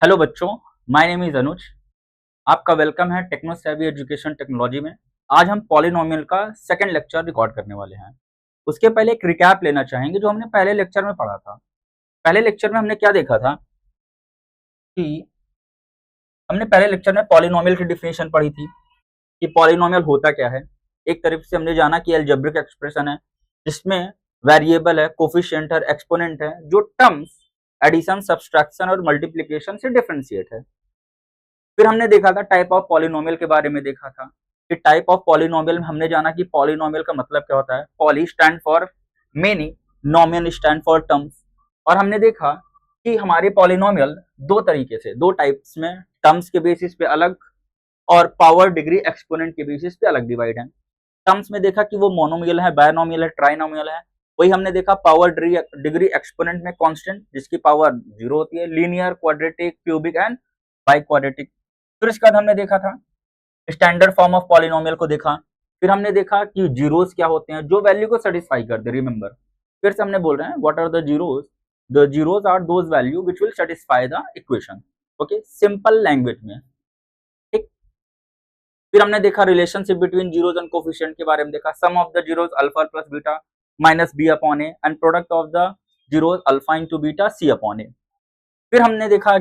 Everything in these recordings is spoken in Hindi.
हेलो बच्चों, माय नेम इज अनुज। आपका वेलकम है टेक्नो सेवी एजुकेशन टेक्नोलॉजी में। आज हम पॉलिनोमियल का सेकंड लेक्चर रिकॉर्ड करने वाले हैं। उसके पहले एक रिकैप लेना चाहेंगे जो हमने पहले लेक्चर में पढ़ा था। पहले लेक्चर में हमने क्या देखा था कि हमने पहले लेक्चर में पॉलिनोमियल की डिफिनेशन पढ़ी थी कि पॉलिनोमियल होता क्या है। एक तरफ से हमने जाना कि अलजेब्रिक एक्सप्रेशन है जिसमें वेरिएबल है, कोफिशिएंट है, एक्सपोनेंट है, जो टर्म्स एडिशन, सब्सट्रैक्शन और मल्टीप्लिकेशन से डिफरेंशिएट है। फिर हमने देखा था टाइप ऑफ पॉलिनोमियल के बारे में देखा था कि टाइप ऑफ पॉलिनोमियल में हमने जाना कि पॉलिनोमियल का मतलब क्या होता है। Poly stand for many, नोमियल stand for terms. और हमने देखा कि हमारे पॉलिनोमियल दो तरीके से, दो टाइप्स में, टर्म्स के बेसिस पे अलग और पावर डिग्री एक्सपोनेंट के बेसिस पे अलग डिवाइड है। टर्म्स में देखा कि वो मोनोमियल है, बायनोमियल है, ट्राइनोमियल है। वही हमने देखा पावर डिग्री एक्सपोनेंट में कांस्टेंट जिसकी पावर 0 होती है, linear, quadratic, cubic and by quadratic. फिर इसके बाद हमने देखा था स्टैंडर्ड फॉर्म ऑफ पॉलिनोमियल को देखा। फिर हमने देखा कि जीरोस क्या होते हैं, जो वैल्यू को सेटिस्फाई करते हैं। रिमेंबर, फिर से हमने बोल रहे हैं what are the zeros are those value which will satisfy the equation. Okay, simple language में। ठीक। फिर हमने देखा relationship between zeros and coefficient के बारे में देखा। Sum of the zeros alpha plus beta minus B upon A and product of the zeros alpha into beta C upon A. फिर हमने देखा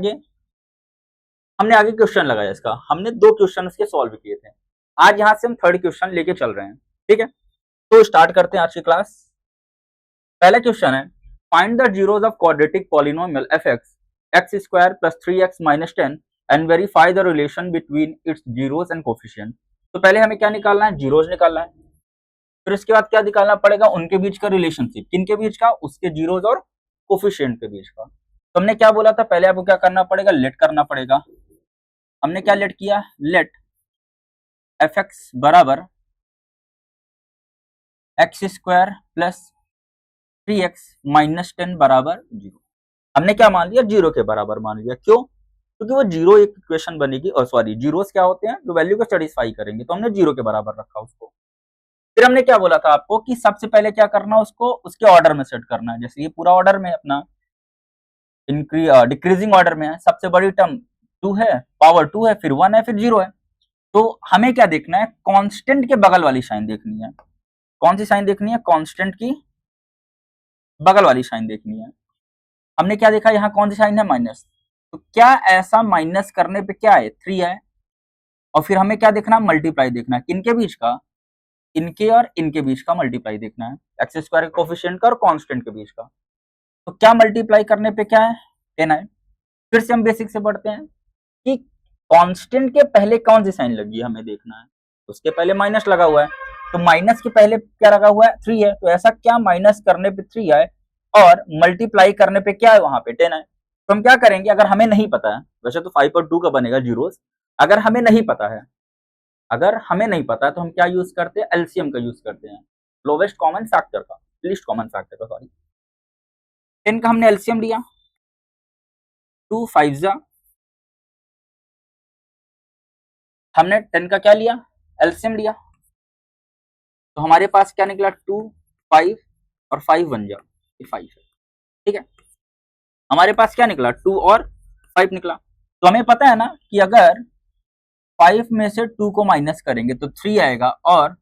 हमने आगे क्वेश्चन लगाया इसका, हमने दो क्वेश्चन इसके सॉल्व किए थे। आज यहाँ से हम थर्ड क्वेश्चन लेके चल रहे हैं। ठीक है, तो स्टार्ट करते हैं आज की क्लास। पहला क्वेश्चन है find the zeros of quadratic polynomial F x x square plus 3x minus 10 and verify the relation between its zeros and coefficient. तो पहले हमें क्या निकालना है, जीरोस निकालना है। फिर इसके बाद क्या निकालना पड़ेगा, उनके बीच का रिलेशनशिप। किनके बीच का, उसके जीरोस और कोफिशिएंट के बीच का। तो हमने क्या बोला था, पहले आपको क्या करना पड़ेगा, लेट करना पड़ेगा। हमने क्या लेट किया, लेट एफ एक्स बराबर x square plus 3x minus 10 बराबर 0। हमने क्या मान लिया, जीरो के बराबर मान लिया। क्यों, क्योंकि वो जीरो एक इक्वेशन बनेगी, और सॉरी जीरोस क्या होते हैं, जो वैल्यू को सेटिस्फाई करेंगे, तो हमने जीरो के बराबर रखा उसको। फिर हमने क्या बोला था आपको कि सबसे पहले क्या करना, उसको उसके ऑर्डर में सेट करना है। जैसे ये पूरा ऑर्डर में अपना डिक्रीजिंग ऑर्डर में है, सबसे बड़ी टर्म 2 है, पावर 2 है, फिर 1 है, फिर 0 है। तो हमें क्या देखना है, कांस्टेंट के बगल वाली साइन देखनी है। कौन सी साइन देखनी है, कांस्टेंट की बगल वाली साइन देखनी है। हमने क्या देखा, यहाँ कौन सी साइन है, माइनस। तो क्या ऐसा माइनस करने पे क्या है, 3 है। और फिर हमें क्या देखना, मल्टीप्लाई देखना है। किनके बीच का, इनके और इनके बीच का मल्टीप्लाई देखना है, एक्स स्क्वायर के कोफिशिएंट का और कांस्टेंट के बीच का। तो क्या मल्टीप्लाई करने पे क्या है, 10 है। फिर से हम बेसिक से पढ़ते हैं कि कांस्टेंट के पहले कौन सी साइन लगी है, हमें देखना है। उसके पहले माइनस लगा हुआ है, तो माइनस के पहले क्या लगा हुआ है, 3 है। तो ऐसा क्या माइनस करने पे 3 है और मल्टीप्लाई करने पे क्या है, वहां पे 10 है। तो हम क्या करेंगे, अगर हमें नहीं पता है, वैसे तो 5 और 2 का बनेगा जीरोस, अगर हमें नहीं पता है, अगर हमें नहीं पता है तो हम क्या यूज करते हैं, एलसीएम का यूज करते हैं, लोवेस्ट कॉमन फैक्टर का, लीस्ट कॉमन फैक्टर का, सॉरी। 10 का हमने एलसीएम लिया, 2 5 जा, हमने 10 का क्या लिया, एलसीएम लिया। तो हमारे पास क्या निकला, 2 5 और 5 बन जा, ये 5 है। ठीक है, हमारे पास क्या निकला, 2 और 5 निकला। तो हमें पता है ना कि अगर 5 में से 2 को माइनस करेंगे तो 3 आएगा, और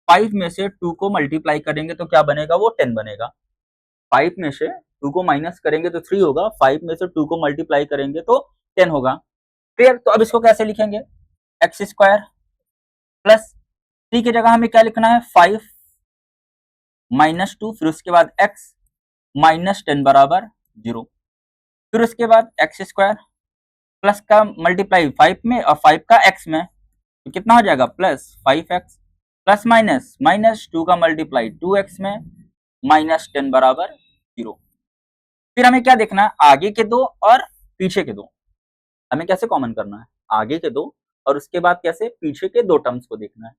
5 में से 2 को मल्टीप्लाई करेंगे तो क्या बनेगा, वो 10 बनेगा। 5 में से 2 को माइनस करेंगे तो 3 होगा, 5 में से 2 को मल्टीप्लाई करेंगे तो 10 होगा। क्लियर। तो अब इसको कैसे लिखेंगे, एक्स स्क्वायर प्लस 3 की जगह हमें क्या लिखना है, 5 माइनस 2, फिर उसके बाद एक्स माइनस 10 बराबर 0। फिर उसके बाद एक्स स्क्वायर प्लस का मल्टीप्लाई 5 में और 5 का एक्स में, तो कितना हो जाएगा, plus 5x plus minus minus 2 का मल्टीप्लाई 2x में, माइनस 10 बराबर 0। फिर हमें क्या देखना है, आगे के दो और पीछे के दो, हमें कैसे कॉमन करना है, आगे के दो और उसके बाद कैसे पीछे के दो टर्म्स को देखना है।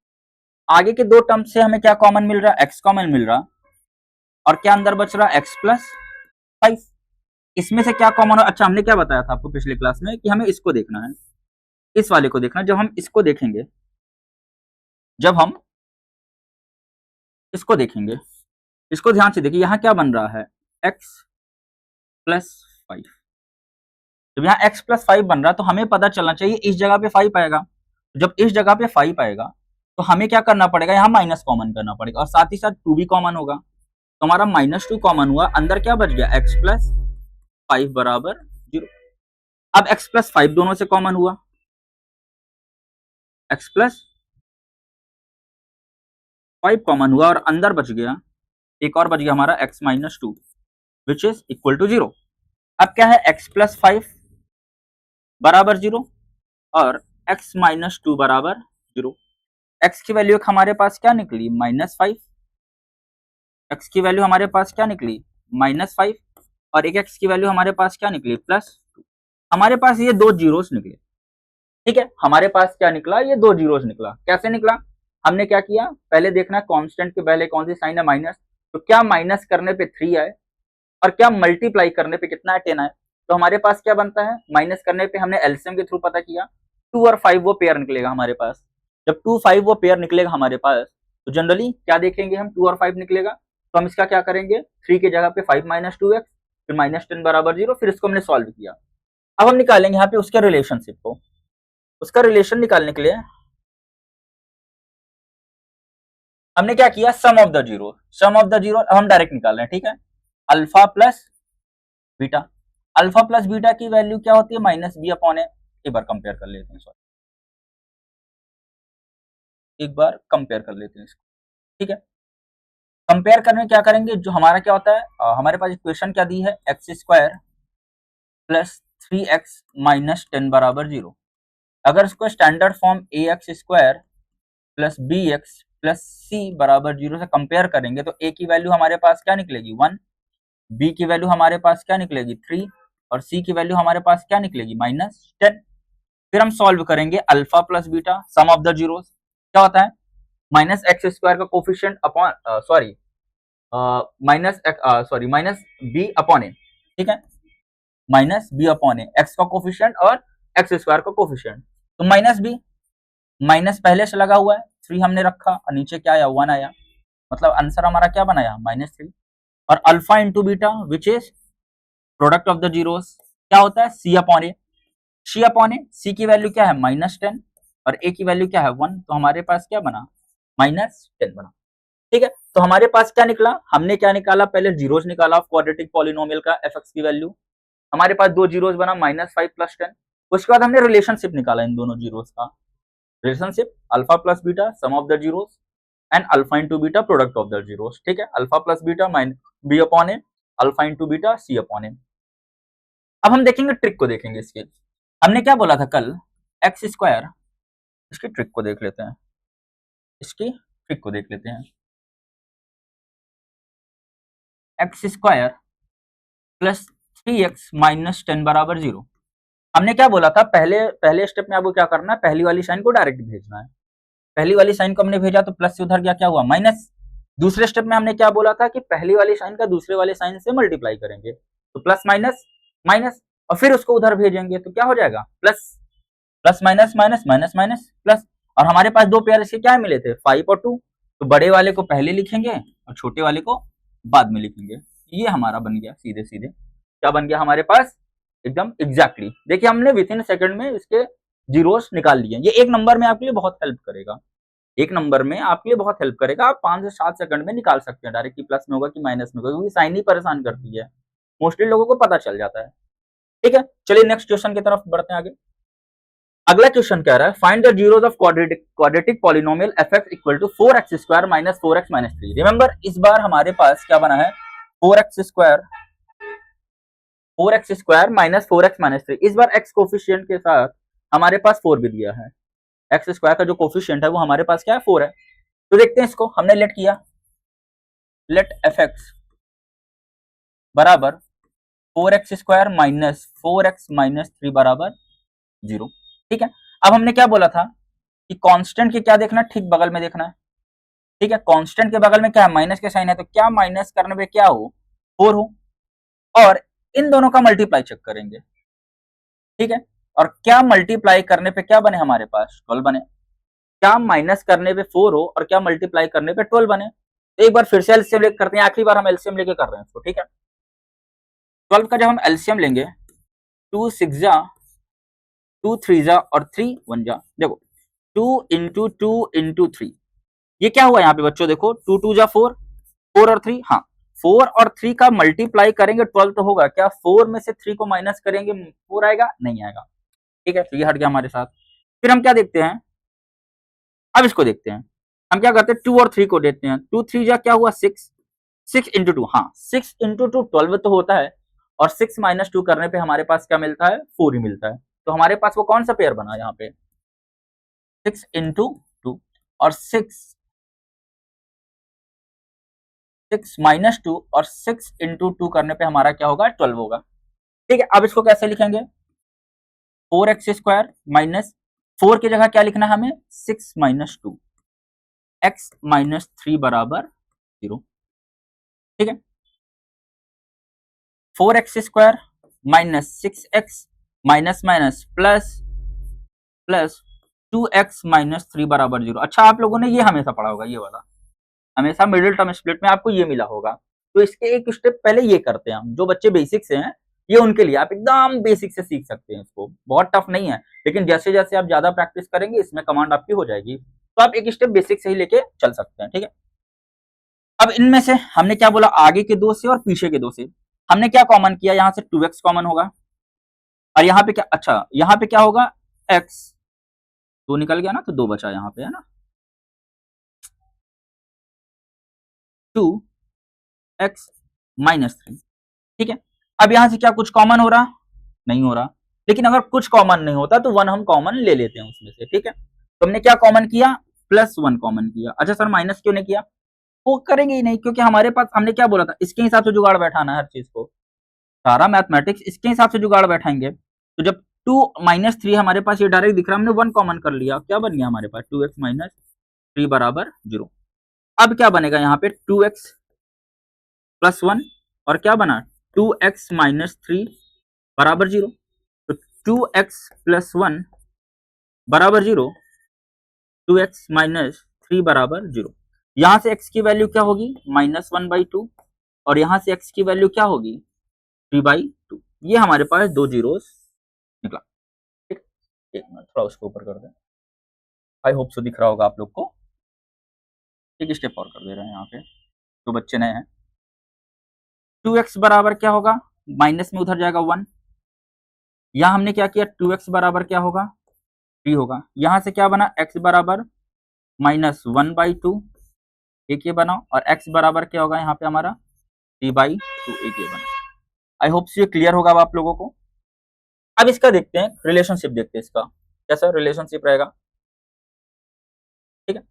आगे के दो टर्म्स से हमें क्या कॉमन मिल रहा है, x कॉमन मिल रहा, और क्या अंदर बच रहा, x प्लस 5। इसमें से क्या कॉमन हो, अच्छा हमने क्या बताया था आपको पिछले क्लास में कि हमें इसको देखना है, इस वाले को देखना है। जब हम इसको देखेंगे, जब हम इसको देखेंगे, इसको ध्यान से देखिए, यहां क्या बन रहा है, x प्लस 5। जब यहाँ x प्लस 5 बन रहा है तो हमें पता चलना चाहिए इस जगह पे 5 आएगा। जब इस जगह पे 5 आएगा तो हमें क्या करना पड़ेगा, यहाँ माइनस कॉमन करना पड़ेगा और साथ ही साथ 2 भी कॉमन होगा। तो हमारा -2 कॉमन हुआ, अंदर क्या बच गया, x प्लस 5 बराबर 0। अब x प्लस 5 दोनों से कॉमन हुआ, x प्लस 5 कॉमन हुआ और अंदर बच गया, एक और बच गया हमारा x minus 2 which is equal to 0। अब क्या है, x प्लस 5 बराबर 0 और x माइनस 2 बराबर 0। x की वैल्यू हमारे पास क्या निकली, -5। x की वैल्यू हमारे पास क्या निकली, -5 और एक x की वैल्यू हमारे पास क्या निकली, +2। हमारे पास ये दो जीरोस निकले। ठीक है, हमारे पास क्या निकला, ये दो जीरोस निकला। कैसे निकला, हमने क्या किया, पहले देखना कांस्टेंट के पहले कौन सी साइन है, माइनस। तो क्या माइनस करने पे 3 आए और क्या मल्टीप्लाई करने पे कितना है, 10 आए। तो हमारे पास क्या बनता है, माइनस करने पे हमने एलसीएम के थ्रू पता किया, 2 और 5 वो पेयर निकलेगा हमारे पास। जब 2 5 वो पेयर निकलेगा हमारे पास तो जनरली क्या देखेंगे हम, 2 और 5 निकलेगा तो हम इसका क्या करेंगे, 3 की जगह पे 5 माइनस 2x फिर -10 बराबर 0, फिर इसको हमने सॉल्व किया। अब हम निकालेंगे यहाँ पे उसके रिलेशनशिप को। उसका रिलेशन निकालने के लिए हमने क्या किया, sum of the zero. Sum of the zero अब हम डायरेक्ट निकाल रहे हैं। ठीक है, alpha plus beta, alpha plus beta की वैल्यू क्या होती है, -b अपॉन ए। एक बार कंपेयर कर लेते हैं, सॉरी एक बार कंपेयर कर लेते हैं इसको। ठीक है, कंपेयर करने में क्या करेंगे, जो हमारा क्या होता है, हमारे पास इक्वेशन क्या दी है, x square plus 3x minus 10 बराबर 0। अगर इसको standard form A X square plus B X plus C बराबर 0 से कंपेयर करेंगे तो a की वैल्यू हमारे पास क्या निकलेगी, 1, b की वैल्यू हमारे पास क्या निकलेगी, 3 और c की वैल्यू हमारे पास क्या निकलेगी, -10। फिर हम सॉल्व करेंगे alpha plus beta, sum of the zeros क्या होता है, -x स्क्वायर का coefficient upon sorry minus B upon A. ठीक है, -b अपॉन ए, x का कोफिशिएंट और x स्क्वायर का कोफिशिएंट। तो -b, माइनस पहले से लगा हुआ है, 3 हमने रखा और नीचे क्या आया, 1 आया, मतलब आंसर हमारा क्या बनाया, -3। और alpha into beta which is product of the zeros क्या होता है, c अपॉन ए। c अपॉन ए, c की वैल्यू क्या है, -10 और a की वैल्यू क्या है, 1, तो हमारे पास क्या बना, -10 बना। ठीक है, तो हमारे पास क्या निकला, हमने क्या निकाला, पहले जीरोस निकाला क्वाड्रेटिक पॉलिनोमियल का fx की वैल्यू, हमारे पास दो जीरोस बना, -5 प्लस 10। उसके बाद हमने रिलेशनशिप निकाला इन दोनों जीरोस का, relationship alpha plus beta sum of the zeros and alpha into beta product of the zeros. ठीक है, alpha plus beta B upon A, alpha into beta C upon A. अब हम देखेंगे ट्रिक को, देखेंगे इसके। हमने क्या बोला था कल, एक्स स्क्वायर, इसकी ट्रिक को देख लेते हैं, इसकी ट्रिक को देख लेते हैं। X square plus 3x minus 10 बराबर 0। हमने क्या बोला था, पहले स्टेप में आपको क्या करना है, पहली वाली साइन को डायरेक्ट भेजना है। पहली वाली साइन को हमने भेजा तो प्लस से उधर गया, क्या हुआ, माइनस। दूसरे स्टेप में हमने क्या बोला था कि पहली वाली साइन का दूसरे वाले साइन से मल्टीप्लाई करेंगे, तो प्लस माइनस माइनस और फिर उसको उधर भेजेंगे तो क्या हो जाएगा, plus plus minus minus minus minus plus. और हमारे पास दो पेयर इसके क्या मिले थे, 5 और 2, तो बड़े वाले को पहले लिखेंगे और छोटे वाले को बाद में लिखेंगे। ये हमारा बन गया सीधे सीधे, क्या बन गया हमारे पास, एकदम एग्जैक्टली। देखिए हमने विद इन सेकंड में इसके जीरोस निकाल लिए। ये एक नंबर में आपके लिए बहुत हेल्प करेगा, एक नंबर में आपके लिए बहुत हेल्प करेगा। आप 5 से 7 सेकंड में निकाल सकते हैं डायरेक्ट, प्लस में होगा कि माइनस में होगा, क्योंकि साइन ही परेशान करती है, मोस्टली लोगों को पता चल जाता है। ठीक है, चलिए नेक्स्ट क्वेश्चन की तरफ बढ़ते हैं आगे। अगला क्वेश्चन कह रहा है, find the zeros of quadratic polynomial fx equal to 4x square minus 4x minus 3। Remember इस बार हमारे पास क्या बना है, 4x square minus 4x minus 3। इस बार x कोफिशिएंट के साथ हमारे पास 4 भी दिया है, एक्स स्क्वायर का जो कोफिशिएंट है वो हमारे पास क्या है, 4 है। तो देखते हैं इसको, हमने लेट किया, लेट fx बराबर 4x square minus 4x minus 3 बराबर 0। ठीक है, अब हमने क्या बोला था कि कांस्टेंट के क्या देखना, ठीक बगल में देखना है। ठीक है, कांस्टेंट के बगल में क्या है, माइनस के साइन है, तो क्या माइनस करने पे क्या हो, 4 हो, और इन दोनों का मल्टीप्लाई चेक करेंगे। ठीक है, और क्या मल्टीप्लाई करने पे क्या बने हमारे पास, 12 बने। क्या माइनस करने पे 4 हो और क्या मल्टीप्लाई करने पे 12 बने। तो एक बार फिर से एलसीएम लेके करते हैं, आखिरी बार हम एलसीएम लेके कर रहे हैं इसको। ठीक है, 12 का जब हम एलसीएम लेंगे 2 6 जा, 2 3 जा और 3 1 जा। देखो 2 इंटू 2 इंटू 3, ये क्या हुआ यहाँ पे बच्चों, देखो 2 2 जा 4, 4 और 3, हाँ 4 और 3 का मल्टीप्लाई करेंगे 12 तो होगा क्या, 4 में से 3 को माइनस करेंगे 4 आएगा, नहीं आएगा। ठीक है, तो ये हट गया हमारे साथ। फिर हम क्या देखते हैं, अब इसको देखते हैं, हम क्या करते हैं 2 और 3 को देखते हैं, 2 3 जा क्या हुआ 6, 6 इंटू 2, हाँ 6 इंटू 2 12 तो होता है, और 6 माइनस 2 करने पे हमारे पास क्या मिलता है, 4 ही मिलता है। तो हमारे पास वो कौन सा पेयर बना यहाँ पे, 6 इंटू 2 और 6 माइनस 2 और 6 इंटू 2 करने पे हमारा क्या होगा, 12 होगा। ठीक है, अब इसको कैसे लिखेंगे, 4x स्क्वायर माइनस 4 की जगह क्या लिखना है हमें, 6 माइनस 2, x माइनस 3 बराबर 0। ठीक है, 4x square minus 6x minus minus plus plus 2x minus 3 बराबर 0। अच्छा, आप लोगों ने ये हमेशा पढ़ा होगा, ये वाला हमेशा मिडिल टर्म स्प्लिट में आपको ये मिला होगा। तो इसके एक स्टेप पहले ये करते हैं हम, जो बच्चे बेसिक से हैं ये उनके लिए, आप एकदम बेसिक से सीख सकते हैं इसको, बहुत टफ नहीं है, लेकिन जैसे जैसे आप ज्यादा प्रैक्टिस करेंगे इसमें कमांड आपकी हो जाएगी, तो आप एक स्टेप बेसिक से ही लेके चल सकते हैं। ठीक है, अब इनमें से हमने क्या बोला, आगे के दो से और पीछे के दो से हमने क्या कॉमन किया, यहाँ से 2x कॉमन होगा, और यहाँ पे क्या, अच्छा यहाँ पे क्या होगा, x, 2 निकल गया ना, तो 2 बचा यहाँ पे, है ना, 2x माइनस 3। ठीक है, अब यहां से क्या कुछ कॉमन हो रहा, नहीं हो रहा, लेकिन अगर कुछ कॉमन नहीं होता तो 1 हम कॉमन ले लेते हैं उसमें से। ठीक है, तो हमने क्या कॉमन किया, +1 कॉमन किया। अच्छा सर माइनस क्यों नहीं किया, वो करेंगे ही नहीं, क्योंकि हमारे पास हमने क्या बोला था, इसके हिसाब से जुगाड़ बैठाना हर चीज को, सारा मैथमेटिक्स इसके हिसाब से जुगाड़ बैठाएंगे। तो जब 2 माइनस 3 हमारे पास ये डायरेक्ट दिख रहा, हमने 1 कॉमन कर लिया, क्या बन गया हमारे पास, 2x माइनस 3 बराबर 0। अब क्या बनेगा यहाँ पे, 2x प्लस 1 और क्या बना, 2x माइनस 3 बराबर 0। तो 2x प्लस 1 बराबर 0, 2x माइनस 3 बराबर 0। यहां से x की वैल्यू क्या होगी, -1/2, और यहां से x की वैल्यू क्या होगी, 3/2। ये हमारे पास दो जीरोस निकला। ठीक, एक मिनट थोड़ा उसको ऊपर कर दें, आई होप सो दिख रहा होगा आप लोग को। एक स्टेप और कर दे रहे हैं यहाँ पे, जो बच्चे नए हैं। 2x बराबर क्या होगा, माइनस में उधर जाएगा 1, यहां हमने क्या किया, 2x बराबर क्या होगा, 3 होगा। यहां से क्या बना, x बराबर -1/2, एक ये बना, और x बराबर क्या होगा यहाँ पे हमारा 3/2, एक ये बना। आई होप ये क्लियर होगा अब आप लोगों को। अब इसका देखते हैं रिलेशनशिप, देखते हैं इसका कैसा रिलेशनशिप रहेगा। ठीक है,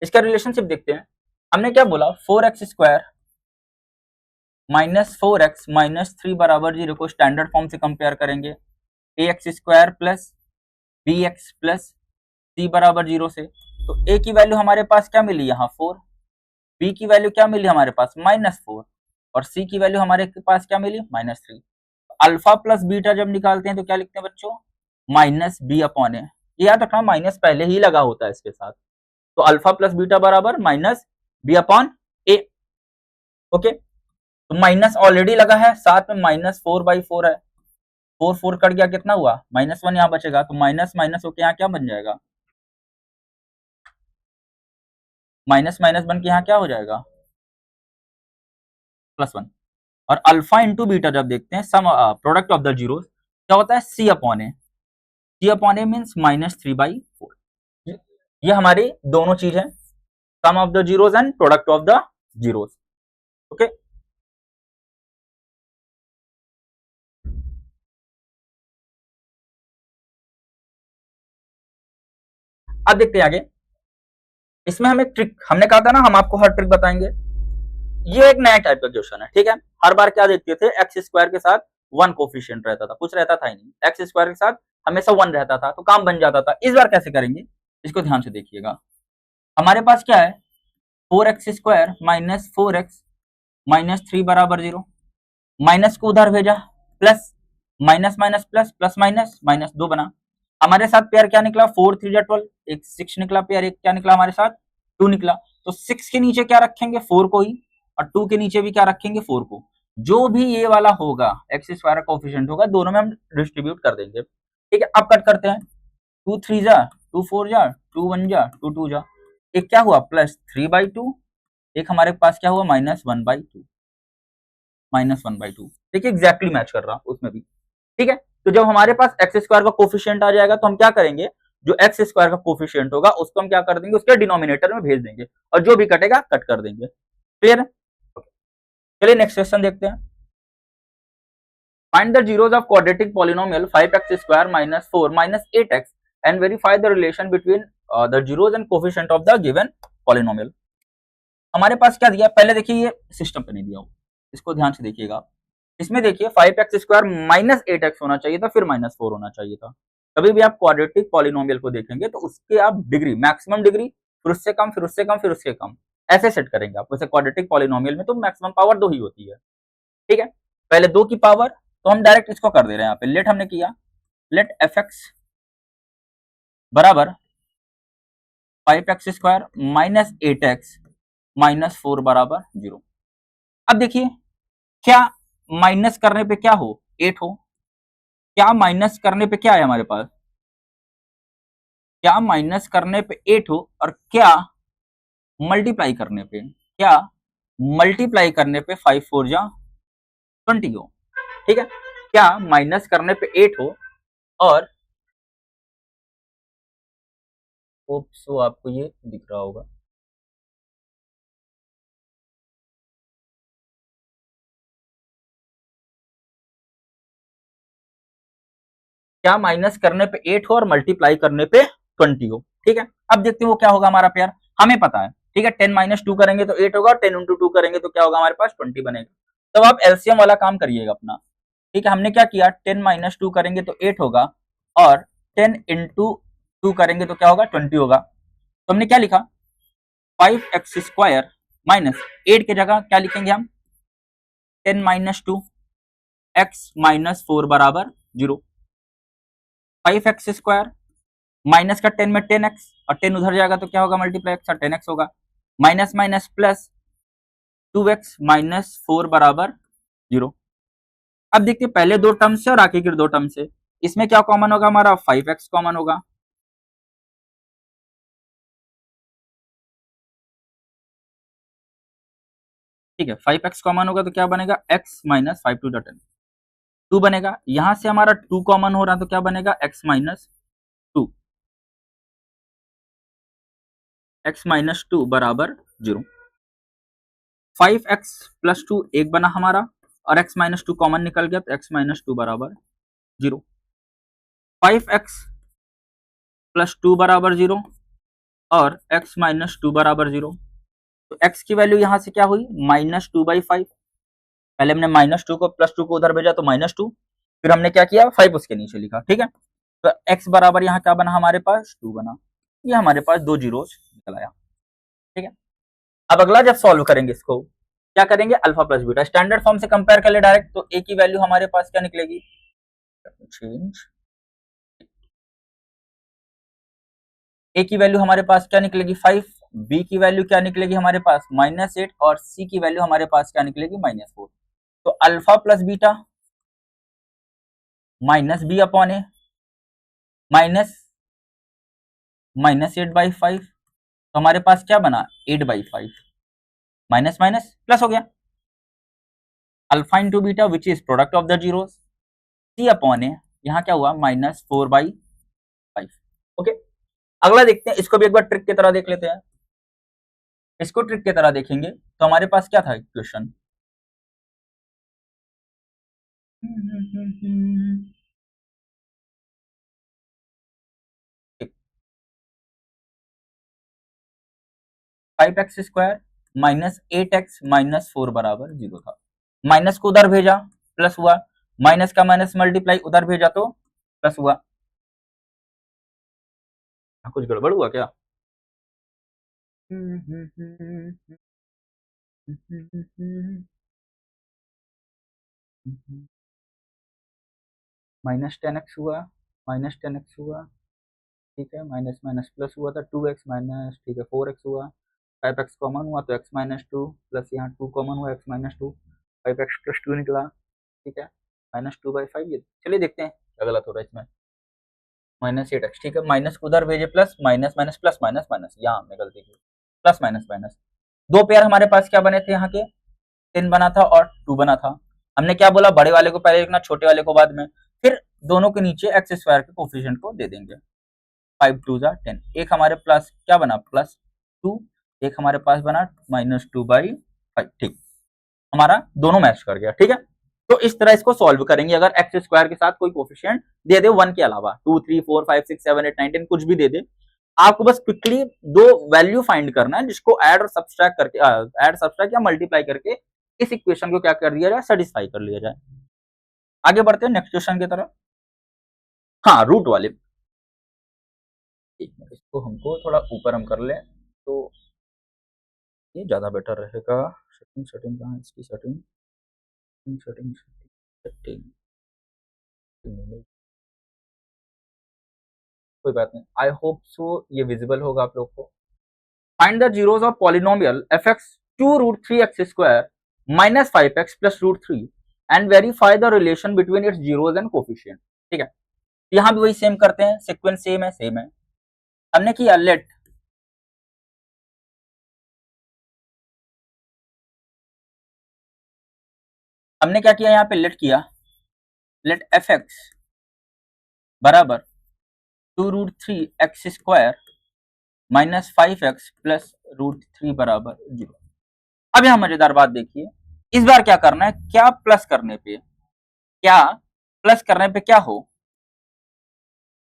इसका रिलेशनशिप देखते हैं। हमने क्या बोला, 4x स्क्वायर -4x माइनस 3 बराबर 0 को स्टैंडर्ड फॉर्म से कंपेयर करेंगे ax square plus bx plus c बराबर 0 से। तो a की वैल्यू हमारे पास क्या मिली, यहाँ 4, b की वैल्यू क्या मिली हमारे पास -4, और c की वैल्यू हमारे पास क्या मिली -3। अल्फा प्लस बीटा जब निकालते हैं तो क्या लिखते हैं बच्चों, -b/a। ये याद रखना, माइनस पहले ही लगा होता है इसके साथ, तो अल्फा प्लस बीटा बराबर -b/a। ओके, तो माइनस ऑलरेडी लगा है, साथ में -4/4 है, 4 4 कट गया, कितना हुआ -1, यहाँ बचेगा, तो माइनस माइनस होके यहाँ क्या बन जाएगा, माइनस माइनस बन के यहाँ क्या हो जाएगा, +1। और अल्फा इंटू बीटा जब देखते हैं, some product of the zero क्या होता है, c/a। c/a means -3/4। ये हमारी दोनों चीज है, sum of the zeros and product of the zeros. Okay, अब देखते हैं आगे। इसमें हम एक ट्रिक, हमने कहा था ना हम आपको हर ट्रिक बताएंगे, ये एक नया टाइप का क्वेश्चन है। ठीक है, हर बार क्या देखते थे, एक्स स्क्वायर के साथ 1 कोफिशिएंट रहता था, कुछ रहता था ही नहीं, एक्स स्क्वायर के साथ हमेशा 1 रहता था, तो काम बन जाता था। इस बार कैसे करेंगे, इसको ध्यान से देखिएगा। हमारे पास क्या है, 4x square minus 4x minus 3 बराबर 0, माइनस को उधर भेजा, plus minus minus plus, plus minus minus 2 बना। हमारे साथ पेयर क्या निकला, 4 3 जा 12, एक 6 निकला पेयर, एक क्या निकला हमारे साथ 2 निकला। तो 6 के नीचे क्या रखेंगे, 4 को ही, और 2 के नीचे भी क्या रखेंगे, 4 को। जो भी ये वाला होगा एक्स स्क्वायर का कोफिशिएंट होगा, दोनों में हम डिस्ट्रीब्यूट कर देंगे। ठीक है, अब कट करते हैं। 2 3 जा, 2 4 जा, 2 1 जा, 2 2 जा। एक क्या हुआ +3/2, एक हमारे पास क्या हुआ -1/2, -1/2। देखिए एग्जैक्टली मैच कर रहा उसमें भी। ठीक है, तो जब हमारे पास एक्स स्क्वायर का कोफिशिएंट आ जाएगा तो हम क्या करेंगे, जो एक्स स्क्वायर का कोफिशिएंट होगा उसको हम क्या कर देंगे, उसके डिनोमिनेटर में भेज देंगे और जो भी कटेगा कट कर देंगे। क्लियर है? चलिए नेक्स्ट क्वेश्चन देखते हैं। Find the zeros of quadratic polynomial 5x square -4 -8x and verify the relation between the zeros and coefficient of the given polynomial. हमारे पास क्या दिया, पहले देखिए ये सिस्टम पे नहीं दिया हो, इसको ध्यान से देखिएगा। इसमें देखिए 5x स्क्वायर -8x होना चाहिए था, फिर -4 होना चाहिए था। कभी भी आप क्वाड्रेटिक पॉलिनोमियल को देखेंगे तो उसके आप डिग्री, मैक्सिमम डिग्री, फिर उससे कम, फिर उससे कम, फिर उससे कम, ऐसे सेट करेंगे आप। वैसे क्वाड्रेटिक पॉलिनोमियल में तो मैक्सिमम पावर 2 ही होती है। ठीक है, पहले 2 की पावर, तो हम डायरेक्ट इसको कर दे रहे हैं यहाँ पे। लेट हमने किया, लेट fx बराबर 5x स्क्वायर -8x -4 बराबर 0। अब देखिए क्या माइनस करने पे क्या हो, 8 हो। क्या माइनस करने पे क्या है हमारे पास, क्या माइनस करने पे 8 हो, और क्या मल्टीप्लाई करने पे, क्या मल्टीप्लाई करने पे 5 4 जा 20 हो। ठीक है, क्या माइनस करने पे 8 हो और होप सो आपको ये दिख रहा होगा, क्या माइनस करने पे 8 हो और मल्टीप्लाई करने पे 20 हो। ठीक है, अब देखते हैं वो क्या होगा हमारा प्यार, हमें पता है। ठीक है, 10 - 2 करेंगे तो 8 होगा और 10 × 2 करेंगे तो क्या होगा हमारे पास 20 बनेगा। तब आप एलसीएम वाला काम करिएगा अपना। ठीक है, हमने क्या किया, 10 - 2 करेंगे तो 8 होगा और 10 × 2 करेंगे तो क्या होगा 20 होगा। तो हमने क्या लिखा, 5x स्क्वायर -8 की जगह क्या लिखेंगे हम, 10 - 2 x -4 बराबर 0। 5x स्क्वायर माइनस का 10 में 10x, और 10 उधर जाएगा तो क्या होगा मल्टीप्लाई x, और 10x होगा। माइनस माइनस प्लस 2x -4 बराबर 0। अब देखिए पहले दो टर्म से और आगे के दो टर्म से, इसमें क्या कॉमन होगा हमारा, 5x कॉमन होगा। ठीक है, 5x कॉमन होगा तो क्या बनेगा, x -5 टू द 10 2 बनेगा। यहां से हमारा 2 कॉमन हो रहा तो क्या बनेगा, x -2, x -2 बराबर 0। 5x + 2 1 बना हमारा, और x -2 कॉमन निकल गया तो x -2 बराबर 0। 5x + 2 बराबर 0 और x -2 बराबर 0। तो x की वैल्यू यहां से क्या हुई, -2/5। पहले हमने -2 को +2 को उधर भेजा तो -2, फिर हमने क्या किया 5 उसके नीचे लिखा। ठीक है, तो x बराबर यहाँ क्या बना हमारे पास 2 बना। ये हमारे पास दो जीरोस निकल आया। ठीक है, अब अगला जब सॉल्व करेंगे इसको, क्या करेंगे, alpha plus beta standard form से कंपेयर कर ले डायरेक्ट, तो a की वैल्यू हमारे पास क्या निकलेगी, चेंज a की वैल्यू हमारे पास क्या निकलेगी 5, b की वैल्यू क्या निकलेगी हमारे पास -8, और c की वैल्यू हमारे पास क्या निकलेगी -4। तो alpha plus beta -b/a minus -8/5, तो हमारे पास क्या बना 8/5, माइनस माइनस प्लस हो गया। Alpha into beta which is product of the zeros, c/a यहाँ क्या हुआ -4/5। ओके, अगला देखते हैं, इसको भी एक बार ट्रिक की तरह देख लेते हैं। इसको ट्रिक की तरह देखेंगे तो हमारे पास क्या था क्वेश्चन, 5x² -8x -4 बराबर 0 था। माइनस को उधर भेजा प्लस हुआ, माइनस का माइनस मल्टीप्लाई उधर भेजा तो प्लस हुआ। कुछ गड़बड़ हुआ क्या, -10x हुआ, -10x हुआ। ठीक है, माइनस माइनस प्लस हुआ था 2x माइनस, ठीक है 4x हुआ। 5x कॉमन हुआ तो x -2 प्लस यहाँ 2 कॉमन हुआ x -2। 5x+2 निकला, ठीक है, -2/5। ये चलिए देखते हैं क्या गलत हो रहा है इसमें। -8x, ठीक है, माइनस को उधर भेजे, plus minus minus plus minus minus, यहाँ हमने गलती की, प्लस माइनस माइनस। दो पेयर हमारे पास क्या बने थे यहाँ के, 10 बना था और 2 बना था। हमने क्या बोला, बड़े वाले को पहले लिखना, छोटे वाले को बाद में। फिर दोनों के नीचे एक्स स्क्वायर के कोफिशिएंट को दे देंगे। 5 2 जा 10। एक हमारे पास क्या बना, +2, एक हमारे पास बना -2/5, ठीक, हमारा दोनों मैच कर गया, ठीक है। तो इस तरह इसको सॉल्व करेंगे, अगर एक्स स्क्वायर के साथ कोई कोफिशिएंट दे दे 1 के अलावा, 2 3 4 5 6 7 8 9 10 कुछ भी दे दे, आपको बस क्विकली दो वैल्यू फाइंड करना है, जिसको ऐड और सब्सट्रैक्ट करके, ऐड सब्सट्रैक्ट या मल्टीप्लाई करके इस इक्वेशन को क्या कर दिया जाए, सेटिस्फाई कर लिया जाए। आगे बढ़ते हैं नेक्स्ट क्वेश्चन की तरफ। हाँ, रूट वाले, इसको हमको थोड़ा ऊपर हम कर लें तो ये ज्यादा बेटर रहेगा। सेटिंग सेटिंग कहाँ है इसकी, सेटिंग सेटिंग सेटिंग, कोई बात नहीं, आई होप सो ये विजिबल होगा आप लोग को। Find the zeros of polynomial fx 2√3x² -5x + √3 and verify the relation between its zeros and coefficient, ठीक है। यहाँ भी वही सेम करते हैं, सीक्वेंस सेम है। हमने किया लेट हमने क्या किया यहाँ पे, लेट किया, लेट fx बराबर 2√3x² -5x + √3 बराबर 0। अब यहाँ मजेदार बात देखिए, इस बार क्या करना है, क्या प्लस करने पे क्या हो,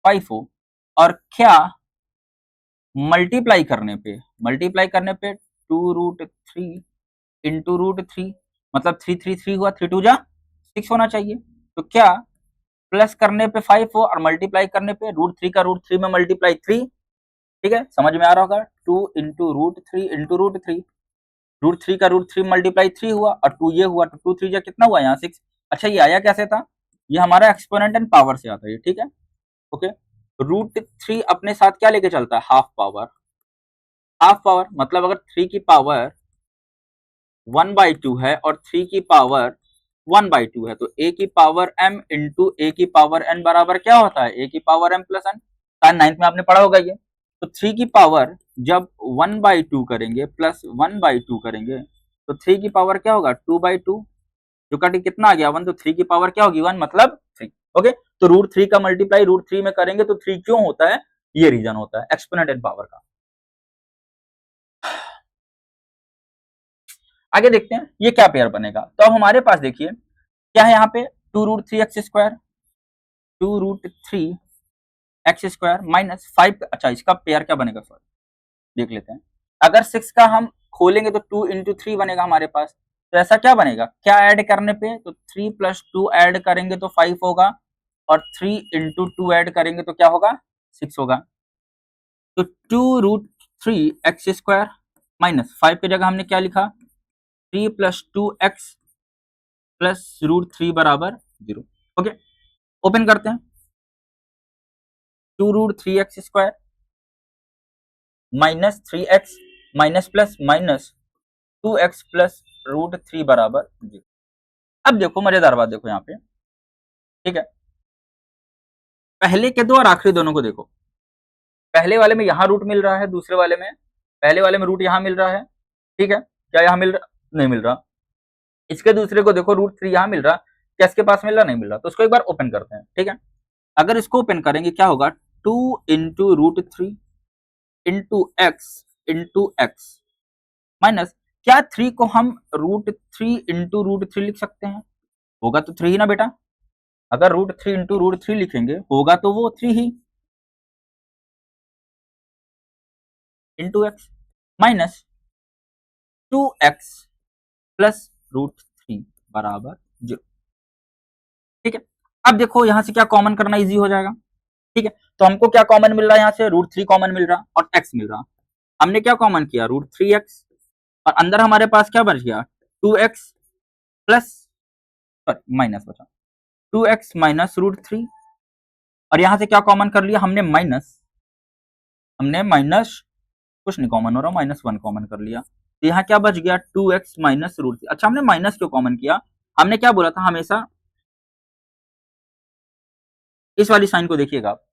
5 हो, और क्या मल्टीप्लाई करने पे 2√3 इंटू √3, मतलब 3 3 3 हुआ, 3 2 जा 6 होना चाहिए। तो क्या प्लस करने पे 5 हो और मल्टीप्लाई करने पे √3 का √3 में मल्टीप्लाई 3, ठीक है, समझ में आ रहा होगा। 2 इंटू √3 इंटू √3, √3 का √3 मल्टीप्लाई 3 हुआ और 2 ये हुआ, तो 2 3 जा कितना हुआ यहाँ 6। अच्छा, ये आया कैसे था, ये हमारा एक्सपोनेंट एंड पावर से आता है, ठीक है, ओके। √3 अपने साथ क्या लेके चलता है, हाफ पावर, मतलब अगर 3 की पावर 1/2 है और 3 की पावर 1/2 है, तो a की पावर m इंटू a की पावर n बराबर क्या होता है, a की पावर m प्लस n। शायद 9th में आपने पढ़ा होगा ये। तो 3 की पावर जब 1/2 करेंगे प्लस 1/2 करेंगे, तो 3 की पावर क्या होगा, 2/2, जो कटी कितना आ गया 1, तो 3 की पावर क्या होगी 1, मतलब 3, ओके। तो √3 का मल्टीप्लाई √3 में करेंगे तो 3 क्यों होता है, ये रीजन होता है एक्सपोनेंट एंड पावर का। आगे देखते हैं ये क्या पेयर बनेगा। तो अब हमारे पास देखिए क्या है यहाँ पे, 2√3x² 2√3x² -5, अच्छा इसका पेयर क्या बनेगा, सॉरी देख लेते हैं। अगर 6 का हम खोलेंगे तो 2 इंटू 3 बनेगा हमारे पास, तो ऐसा क्या बनेगा, क्या ऐड करने पे, तो 3 + 2 ऐड करेंगे तो 5 होगा, और 3 इंटू 2 ऐड करेंगे तो क्या होगा, 6 होगा। तो 2√3x² -5 की जगह हमने क्या लिखा, 3 + 2x + √3 बराबर 0, ओके। ओपन करते हैं, 2√3x² -3x प्लस -2x + √3 बराबर 0। अब देखो मजेदार बात, देखो यहाँ पे, ठीक है, पहले के दो और आखिरी दोनों को देखो। पहले वाले में यहाँ रूट मिल रहा है, दूसरे वाले में, पहले वाले में रूट यहाँ मिल रहा है, ठीक है, क्या यहाँ मिल रहा, नहीं मिल रहा। इसके दूसरे को देखो, √3 यहाँ मिल रहा, क्या इसके पास मिल रहा, नहीं मिल रहा। तो इसको एक बार ओपन करते हैं, ठीक है। अगर इसको ओपन करेंगे क्या होगा, 2 इंटू √3 इंटू एक्स माइनस, क्या 3 को हम √3 इंटू √3 लिख सकते हैं, होगा तो 3 ही ना बेटा। अगर √3 इंटू √3 लिखेंगे होगा तो वो 3 ही, into X minus 2x plus √3 बराबर 0, ठीक है। अब देखो यहां से क्या कॉमन करना इजी हो जाएगा, ठीक है। तो हमको क्या कॉमन मिल रहा है, यहाँ से √3 कॉमन मिल रहा और x मिल रहा। हमने क्या कॉमन किया, √3x, और अंदर हमारे पास क्या बच गया, 2x प्लस, सॉरी माइनस बचा, 2x माइनस √3, और यहां से क्या कॉमन कर लिया हमने, माइनस, कुछ नहीं कॉमन हो रहा, -1 कॉमन कर लिया, तो यहाँ क्या बच गया 2x माइनस रूट 3। अच्छा हमने माइनस क्यों कॉमन किया, हमने क्या बोला था हमेशा इस वाली साइन को देखिएगा आप,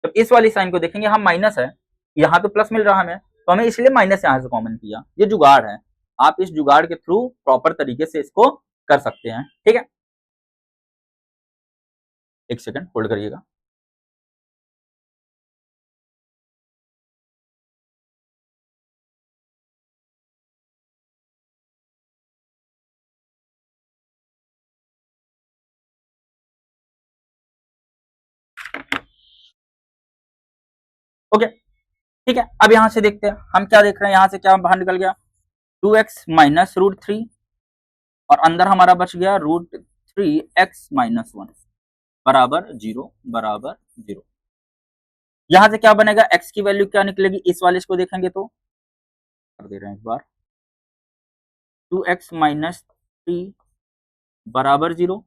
जब इस वाली साइन को देखेंगे हम माइनस है, यहाँ तो प्लस मिल रहा हमें, तो हमें इसलिए माइनस यहाँ से कॉमन किया। ये जुगाड़ है, आप इस जुगाड़ के थ्रू प्रॉपर तरीके से इसको कर सकते हैं। ठीक है, एक सेकंड होल्ड करिएगा। ओके ठीक है, अब यहां से देखते हैं हम क्या देख रहे हैं, यहां से क्या बाहर निकल गया 2x माइनस रूट 3 और अंदर हमारा बच गया रूट 3x माइनस 1 बराबर 0 बराबर 0। यहां से क्या बनेगा, x की वैल्यू क्या निकलेगी, इस वाले इसको देखेंगे तो कर दे रहे हैं एक बार, 2x माइनस 3 बराबर 0,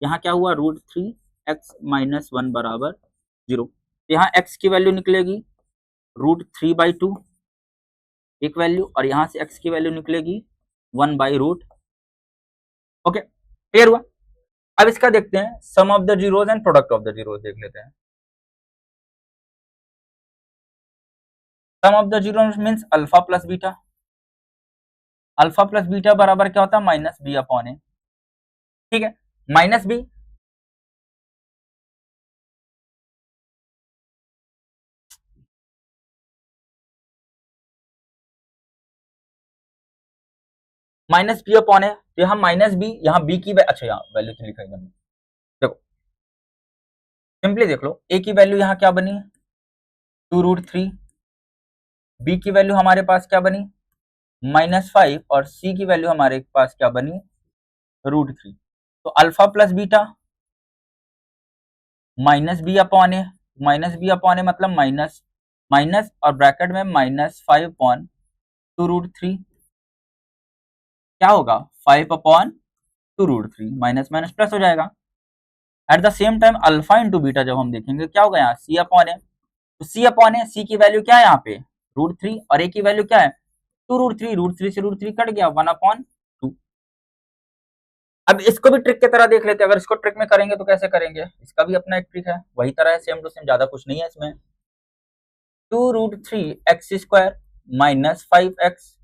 यहाँ क्या हुआ रूट 3x माइनस 1 बराबर 0। यहाँ x की वैल्यू निकलेगी रूट 3/2 एक वैल्यू, और यहां से x की वैल्यू निकलेगी 1/रूट। ओके क्लियर हुआ। अब इसका देखते हैं sum of the zeros and product of the zeros देख लेते हैं। Sum of the zeros means alpha plus beta, alpha plus beta बराबर क्या होता है माइनस बी अपॉन ए। ठीक है, minus B minus B upon A, तो यहाँ माइनस बी, यहाँ बी की अच्छा यहाँ वैल्यू तो लिखा है हमने, देखो सिंपली देख लो, ए की वैल्यू यहाँ क्या बनी 2√3, बी की वैल्यू हमारे पास क्या बनी -5 और सी की वैल्यू हमारे पास क्या बनी √3। तो alpha plus beta minus B upon A, minus B upon A मतलब माइनस माइनस और ब्रैकेट में -5 अपॉन 2√3 क्या होगा 5 अपॉन 2√3, माइनस माइनस प्लस हो जाएगा। At the same time alpha into beta जब हम देखेंगे क्या होगा यहाँ सी अपॉन ए, तो सी अपॉन ए, सी की वैल्यू क्या है यहाँ पे √3 और ए की वैल्यू क्या है 2√3, √3 से √3 कट गया 1/2। अब इसको भी ट्रिक की तरह देख लेते हैं, अगर इसको ट्रिक में करेंगे तो कैसे करेंगे, इसका भी अपना एक ट्रिक है, वही तरह है सेम टू सेम, ज्यादा कुछ नहीं है इसमें। 2√3x² minus 5x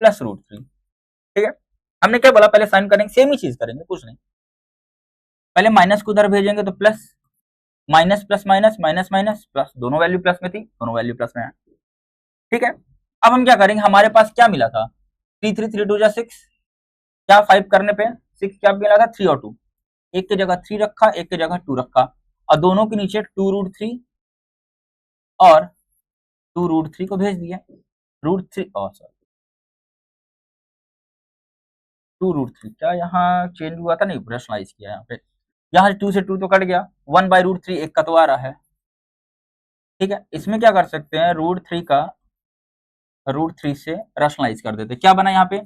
plus √3। ठीक है, हमने क्या बोला पहले साइन करेंगे, सेम ही चीज करेंगे कुछ नहीं, पहले माइनस को उधर भेजेंगे तो plus, minus plus minus minus minus plus, दोनों वैल्यू प्लस में थी, दोनों वैल्यू प्लस में है। ठीक है, अब हम क्या करेंगे, हमारे पास क्या मिला था 3 3 3 2 जा 6, क्या 5 करने पे 6 क्या मिला था 3 और 2, एक की जगह 3 रखा, एक की जगह 2 रखा, और दोनों के नीचे 2√3 और 2√3 को भेज दिया, √3 और सॉरी 2√3 क्या यहाँ चेंज हुआ था, नहीं रेशनलाइज किया यहाँ पे, यहाँ 2 से 2 तो कट गया, 1/√3 एक का तो आ रहा है। ठीक है, इसमें क्या कर सकते हैं √3 का √3 से रेशनलाइज कर देते, क्या बना यहाँ पे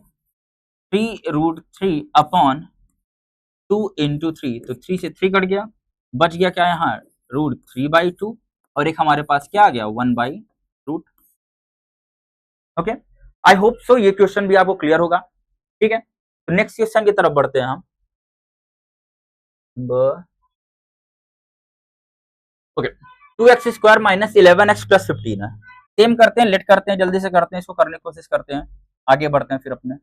3√3 अपॉन 2 इंटू 3, तो 3 से 3 कट गया, बच गया क्या यहाँ √3/2 और एक हमारे पास क्या आ गया 1/√। ओके, आई होप सो ये क्वेश्चन भी आपको क्लियर होगा। ठीक है, तो नेक्स्ट क्वेश्चन की तरफ बढ़ते हैं हम। Okay, 2x² minus 11x plus 15 है, सेम करते हैं, लेट करते हैं, जल्दी से करते हैं, इसको करने की कोशिश करते हैं, आगे बढ़ते हैं फिर अपने।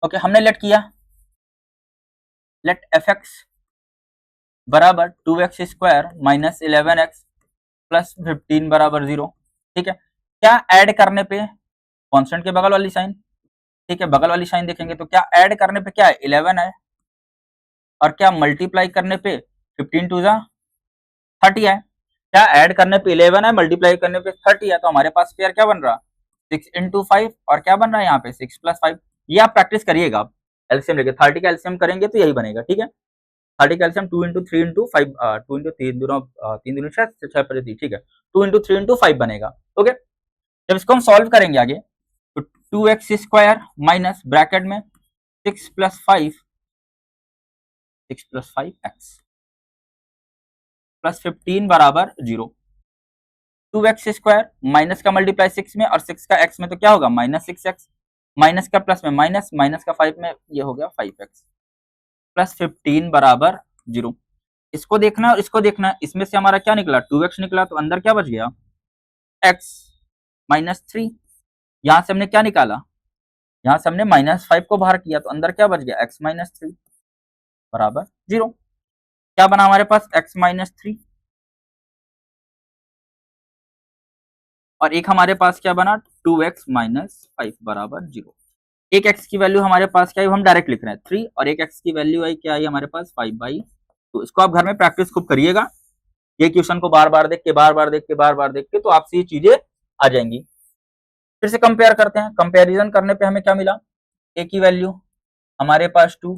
ओके हमने लेट किया, लेट fx बराबर 2x² माइनस 11x प्लस 15 बराबर 0। ठीक है, क्या ऐड करने पे कांस्टेंट के बगल वाली साइन, ठीक है बगल वाली साइन देखेंगे तो क्या ऐड करने पे क्या है 11 है, और क्या मल्टीप्लाई करने पे 15 टू जा 30 है, क्या ऐड करने पे 11 है, मल्टीप्लाई करने पे 30 है, तो हमारे पास पेयर क्या बन रहा 6 इंटू 5 और क्या बन रहा है यहाँ पे 6 प्लस 5। ये आप प्रैक्टिस करिएगा, आप एलसीएम लेके 30 का एलसीएम करेंगे तो यही बनेगा। ठीक है, 30 का एलसीएम 2 इंटू 3 इंटू 5, 2 इंटू 3 दोनों 3 दूनी 6 6 पर 3, ठीक है 2 इंटू 3 इंटू 5 बनेगा। ओके, जब इसको हम सॉल्व करेंगे आगे तो 2x² माइनस ब्रैकेट में 6 प्लस 5 6 प्लस 5x प्लस 15 बराबर 0। 2x स्क्वायर माइनस का मल्टीप्लाई 6 में और 6 का x में तो क्या होगा माइनस 6x, माइनस का प्लस में माइनस, माइनस का 5 में ये हो गया 5x प्लस 15 बराबर 0। इसको देखना और इसको देखना, इसमें से हमारा क्या निकला 2x निकला, तो अंदर क्या बच गया x माइनस 3। यहां से हमने क्या निकाला, यहां से हमने माइनस 5 को बाहर किया, तो अंदर क्या बच गया x माइनस 3 बराबर 0। क्या बना हमारे पास x माइनस 3 और एक हमारे पास क्या बना 2x माइनस 5 बराबर 0। एक x की वैल्यू हमारे पास क्या है, हम डायरेक्ट लिख रहे हैं 3 और एक x की वैल्यू आई क्या आई हमारे पास 5/2। तो इसको आप घर में प्रैक्टिस खूब करिएगा, ये क्वेश्चन को बार बार देख के बार बार देख के बार बार देख के तो आपसे ये चीजें आ जाएंगी। फिर से कंपेयर करते हैं, कंपेरिजन करने पे हमें क्या मिला, a की वैल्यू हमारे पास 2,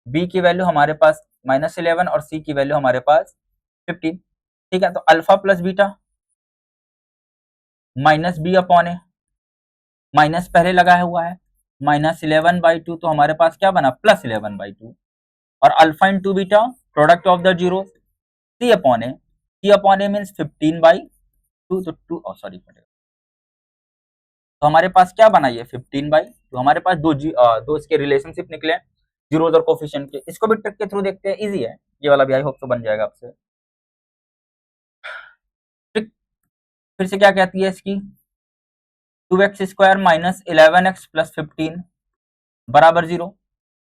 b की वैल्यू हमारे पास -11 और c की वैल्यू हमारे पास 15। ठीक है, तो alpha plus beta minus B upon A, minus पहले लगाया हुआ है, -11/2 तो हमारे पास क्या बना +11/2 और alpha into beta product of the zero C upon A means 15/2 तो 2 सॉरी तो हमारे पास क्या बना ये 15/2। हमारे पास दो इसके रिलेशनशिप निकले जीरोज और कोफिशिएंट के। इसको भी ट्रिक के थ्रू देखते हैं, इजी है ये वाला भी, आई होप तो बन जाएगा आपसे। ट्रिक फिर से क्या कहती है इसकी, 2x square minus 11x plus 15 बराबर 0।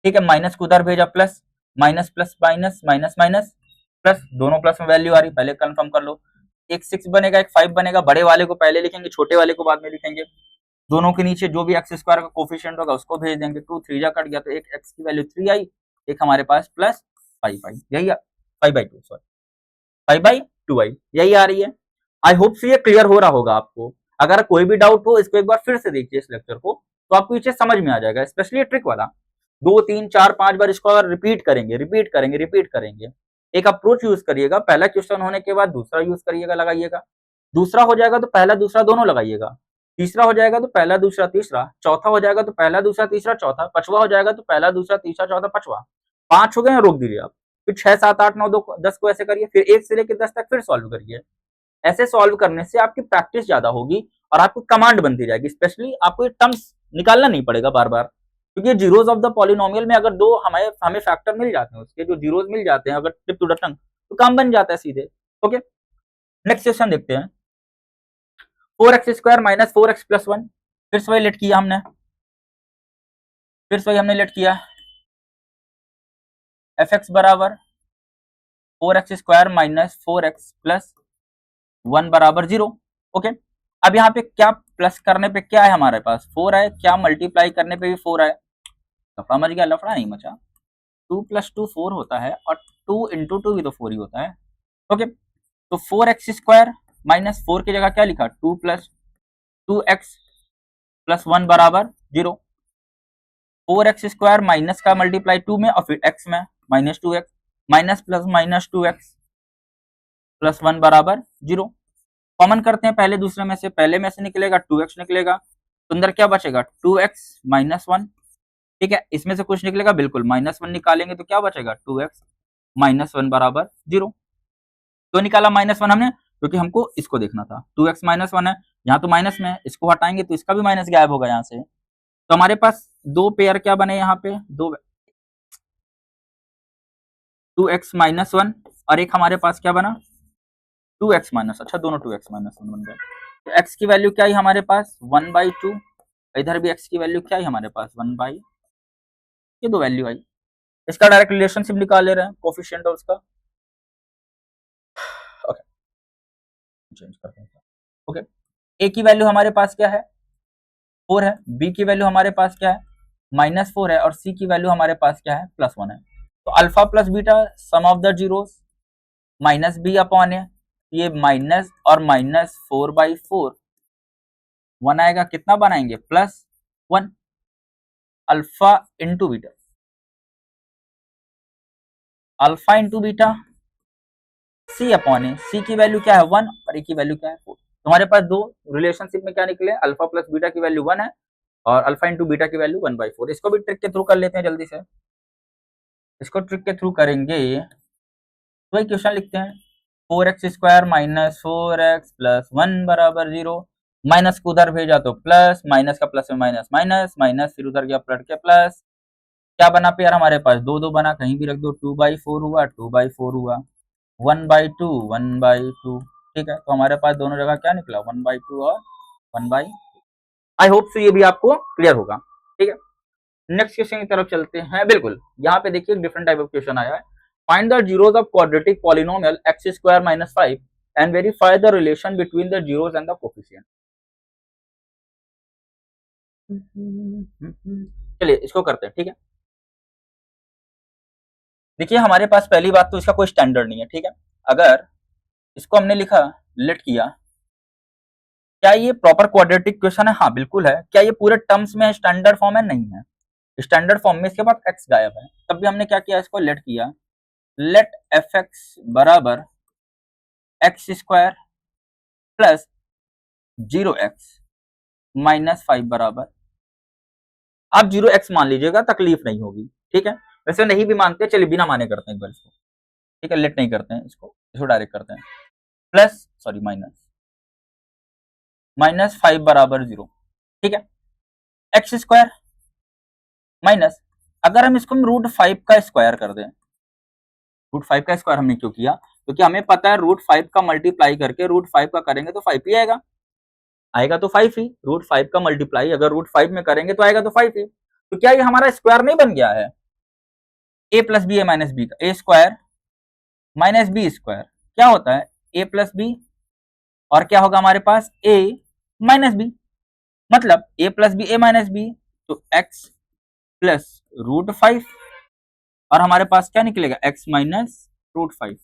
ठीक है, माइनस को उधर भेजा plus, minus plus minus minus minus plus, दोनों प्लस में वैल्यू आ रही, पहले कंफर्म कर लो। एक 6 बनेगा एक 5 बनेगा, बड़े वाले को पहले लिखेंगे छोटे वाले को बाद में लिखेंगे। दोनों के नीचे जो भी एक्स स्क्वायर का कोफिशिएंट होगा उसको भेज देंगे, 2 3 जा कट गया तो एक एक्स की वैल्यू 3 आई, एक हमारे पास प्लस 5 आई, यही 5/2 सॉरी 5/2 आई, यही आ रही है। आई होप से ये क्लियर हो रहा होगा आपको। अगर कोई भी डाउट हो इसको एक बार फिर से देखिए इस लेक्चर को, तो आपको ये चीज समझ में आ जाएगा, स्पेशली ट्रिक वाला 2 3 4 5 बार इसको अगर रिपीट करेंगे रिपीट करेंगे रिपीट करेंगे। एक अप्रोच यूज करिएगा, पहला क्वेश्चन होने के बाद दूसरा यूज करिएगा लगाइएगा, दूसरा हो जाएगा तो पहला दूसरा दोनों लगाइएगा, तीसरा हो जाएगा तो पहला दूसरा तीसरा, चौथा हो जाएगा तो पहला दूसरा तीसरा चौथा, पांचवा हो जाएगा तो पहला दूसरा तीसरा चौथा पांचवा। 5 हो गए रोक दीजिए आप, फिर 6 7 8 9 2 10 को ऐसे करिए, फिर 1 से लेकर 10 तक फिर सॉल्व करिए। ऐसे सॉल्व करने से आपकी प्रैक्टिस ज्यादा होगी और आपको कमांड बनती जाएगी, स्पेशली आपको ये टर्म्स निकालना नहीं पड़ेगा बार बार, क्योंकि जीरोज ऑफ द पॉलिनोमियल में अगर दो हमें फैक्टर मिल जाते हैं, उसके जो जीरोज मिल जाते हैं अगर टिप टू द टंग तो काम बन जाता है सीधे। ओके, नेक्स्ट क्वेश्चन देखते हैं। 4x square minus 4x plus 1, फिर से वही लेट किया हमने, फिर से वही हमने लेट किया, fx बराबर 4x square minus 4x plus 1 बराबर 0। ओके, अब यहाँ पे क्या प्लस करने पे क्या है हमारे पास 4 है, क्या मल्टीप्लाई करने पे भी 4 है, लफड़ा मच गया, लफड़ा नहीं मचा, 2 + 2 4 होता है और 2 × 2 भी तो 4 ही होता है। ओके, तो 4x स्क्वायर माइनस 4 की जगह क्या लिखा 2 + 2x प्लस 1 बराबर 0। 4x स्क्वायर माइनस का मल्टीप्लाई 2 में और फिर x में -2x, minus plus -2x plus 1 बराबर 0। कॉमन करते हैं पहले दूसरे में से, पहले में से निकलेगा 2x निकलेगा, तो अंदर क्या बचेगा 2x माइनस 1। ठीक है, इसमें से कुछ निकलेगा बिल्कुल, -1 निकालेंगे तो क्या बचेगा 2x माइनस 1 बराबर 0। तो निकाला -1 हमने, क्योंकि हमको इसको देखना था, 2x माइनस 1 है, यहाँ तो माइनस में है, इसको हटाएंगे तो इसका भी माइनस गायब होगा यहाँ से। तो हमारे पास दो पेयर क्या बने यहाँ पे, दो 2x माइनस 1 और एक हमारे पास क्या बना 2x माइनस, अच्छा दोनों 2x माइनस 1 बन गए। तो x की वैल्यू क्या है हमारे पास 1/2, इधर भी x की वैल्यू क्या है हमारे पास 1/, ये दो वैल्यू आई। इसका डायरेक्ट रिलेशनशिप निकाल ले रहे हैं कोफिशिएंट और उसका। ओके, चेंज करते हैं। ओके, a की वैल्यू हमारे पास क्या है 4 है, b की वैल्यू हमारे पास क्या है -4 है और c की वैल्यू हमारे पास क्या है +1 है। तो alpha plus beta sum of the zeros minus B upon A, ये माइनस और -4/4 1 आएगा, कितना बनाएंगे +1 alpha into beta, alpha into beta C upon A, C की वैल्यू क्या है 1 और ए की वैल्यू क्या है 4। तुम्हारे पास दो रिलेशनशिप में क्या निकले, अल्फा प्लस बीटा की वैल्यू 1 है और अल्फा इंटू बीटा की वैल्यू 1/4। इसको भी ट्रिक के थ्रू कर लेते हैं जल्दी से, इसको ट्रिक के थ्रू करेंगे तो वही क्वेश्चन लिखते हैं। 4x² माइनस 4x प्लस 1 बराबर 0, माइनस को उधर भेजा तो प्लस, माइनस का प्लस में माइनस माइनस, माइनस फिर उधर गया पलट के प्लस, क्या बना पे यार हमारे पास 2 बना, कहीं भी रख दो, 2/4 हुआ, 2/4 हुआ, 1/2 1/2, ठीक है। तो हमारे पास दोनों जगह क्या निकला, 1/2 और 1/2। आई होप सो ये भी आपको क्लियर होगा, ठीक है। नेक्स्ट क्वेश्चन की तरफ चलते हैं। बिल्कुल, यहाँ पे देखिए डिफरेंट टाइप ऑफ क्वेश्चन आया है। Find the zeros of quadratic polynomial x² - 5 and verify the relation between the zeros and the coefficient. चलिए इसको करते हैं, ठीक है। देखिए हमारे पास पहली बात तो इसका कोई स्टैंडर्ड नहीं है, ठीक है। अगर इसको हमने लिखा, लेट किया, क्या ये प्रॉपर क्वाड्रेटिक क्वेश्चन है? हाँ बिल्कुल है। क्या ये पूरे टर्म्स में स्टैंडर्ड फॉर्म है? नहीं है। स्टैंडर्ड फॉर्म में इसके बाद x गायब है। तब भी हमने क्या किया, इसको लेट किया, लेट fx बराबर x² प्लस 0x माइनस 5 बराबर, आप 0x मान लीजिएगा, तकलीफ नहीं होगी, ठीक है। वैसे नहीं भी मानते, चलिए बिना माने करते हैं एक बार इसको, ठीक है। लेट नहीं करते हैं इसको डायरेक्ट करते हैं, प्लस सॉरी माइनस 5 बराबर 0, ठीक है। x² माइनस, अगर हम इसको √5 का स्क्वायर कर दें, √5 का स्क्वायर हमने क्यों किया, क्योंकि हमें पता है √5 का मल्टीप्लाई करके √5 का करेंगे तो 5 ही आएगा, आएगा तो 5 ही। √5 का मल्टीप्लाई अगर √5 में करेंगे तो आएगा तो 5 ही। तो क्या ये हमारा स्क्वायर नहीं बन गया है, a plus B A minus B का, A square minus B square क्या होता है, a प्लस बी, और क्या होगा हमारे पास a माइनस बी, मतलब a plus B A minus B, तो x प्लस √5 और हमारे पास क्या निकलेगा, x माइनस √5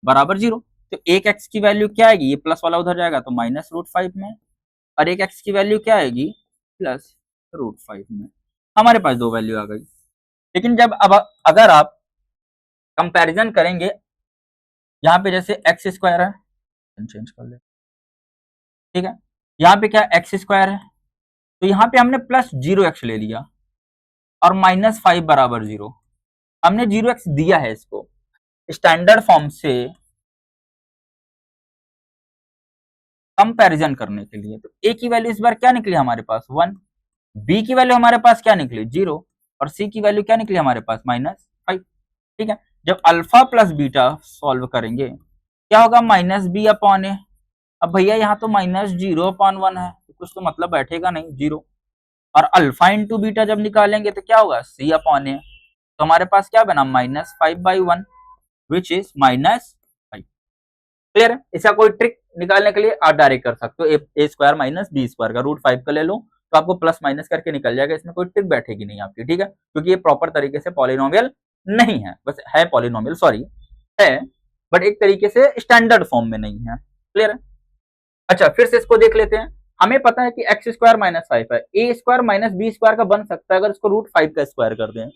बराबर 0। तो एक x की वैल्यू क्या आएगी, ये प्लस वाला उधर जाएगा तो माइनस √5 में, और एक x की वैल्यू क्या आएगी, प्लस √5 में। हमारे पास दो वैल्यू आ गई। लेकिन जब अब अगर आप कंपैरिजन करेंगे, यहाँ पे जैसे x² है, चेंज कर ले, ठीक है। यहाँ पे क्या x² है, तो यहाँ पे हमने प्लस 0x ले लिया और माइनस 5 बराबर 0, हमने 0x दिया है इसको स्टैंडर्ड फॉर्म से कंपैरिजन करने के लिए। तो a की वैल्यू इस बार क्या निकली हमारे पास 1, b की वैल्यू हमारे पास क्या निकली 0, और c की वैल्यू क्या निकली हमारे पास -5, ठीक है। जब अल्फा प्लस बीटा सॉल्व करेंगे क्या होगा, -b/a। अब भैया यहाँ तो -0/1 है, तो कुछ तो मतलब बैठेगा नहीं, 0। और अल्फा इंटू बीटा जब निकालेंगे तो क्या होगा, c/a। तो हमारे पास क्या बना, -5/1 विच इज -5। क्लियर है। इसका कोई ट्रिक निकालने के लिए आप डायरेक्ट कर सकते हो, a² माइनस b² का √5 का ले लो तो आपको प्लस माइनस करके निकल जाएगा, इसमें कोई ट्रिक बैठेगी नहीं आपकी, ठीक है। क्योंकि ये प्रॉपर तरीके से पॉलिनोमियल नहीं है, बस है पॉलिनोमियल, सॉरी है, बट एक तरीके से स्टैंडर्ड फॉर्म में नहीं है। क्लियर है। अच्छा फिर से इसको देख लेते हैं। हमें पता है कि x² -5 है, a² माइनस b² का बन सकता है अगर इसको √5 का स्क्वायर कर दें।